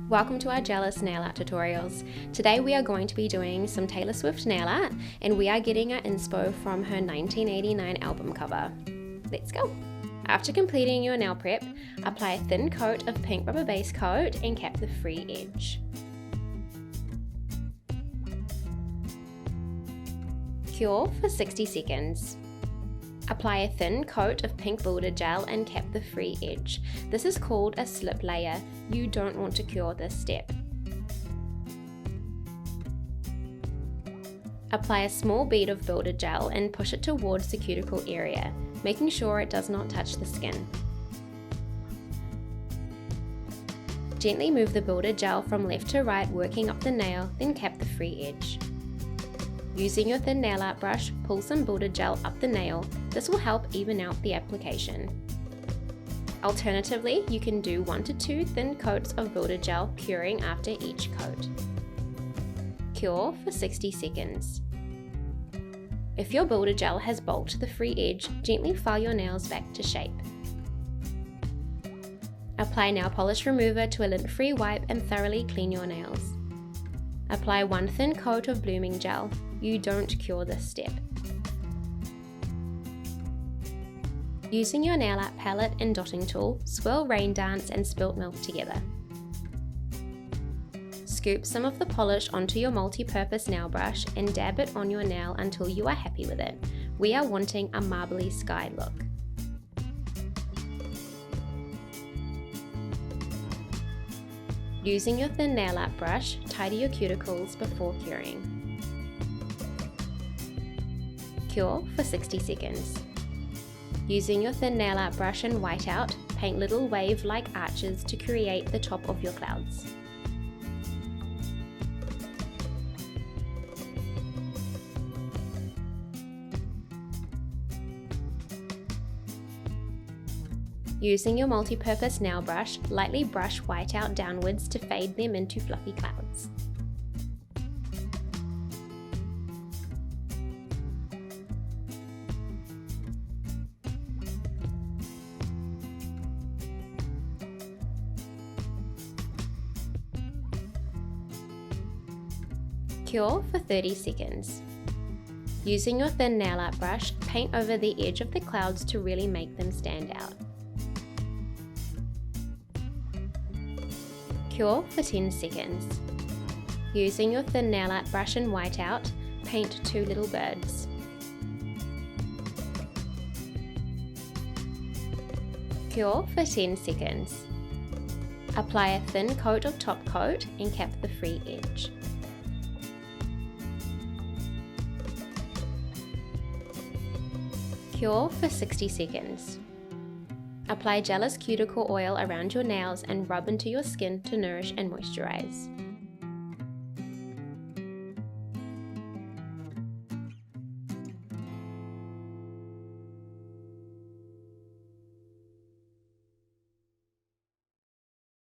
Welcome to our Gelous nail art tutorials. Today we are going to be doing some Taylor Swift nail art, and we are getting our inspo from her 1989 album cover. Let's go! After completing your nail prep, apply a thin coat of pink rubber base coat and cap the free edge. Cure for 60 seconds. Apply a thin coat of pink builder gel and cap the free edge. This is called a slip layer. You don't want to cure this step. Apply a small bead of builder gel and push it towards the cuticle area, making sure it does not touch the skin. Gently move the builder gel from left to right, working up the nail, then cap the free edge. Using your thin nail art brush, pull some builder gel up the nail. This will help even out the application. Alternatively, you can do 1 to 2 thin coats of builder gel, curing after each coat. Cure for 60 seconds. If your builder gel has bulked the free edge, gently file your nails back to shape. Apply nail polish remover to a lint-free wipe and thoroughly clean your nails. Apply 1 thin coat of blooming gel. You don't cure this step. Using your nail art palette and dotting tool, swirl Rain Dance and Spilt milk together. Scoop some of the polish onto your multi-purpose nail brush and dab it on your nail until you are happy with it. We are wanting a marbly sky look. Using your thin nail art brush, tidy your cuticles before curing. Cure for 60 seconds. Using your thin nail art brush and whiteout, paint little wave-like arches to create the top of your clouds. Using your multi-purpose nail brush, lightly brush whiteout downwards to fade them into fluffy clouds. Cure for 30 seconds. Using your thin nail art brush, paint over the edge of the clouds to really make them stand out. Cure for 10 seconds. Using your thin nail art brush and whiteout, paint 2 little birds. Cure for 10 seconds. Apply a thin coat of top coat and cap the free edge. Cure for 60 seconds. Apply Gelous Cuticle Oil around your nails and rub into your skin to nourish and moisturize.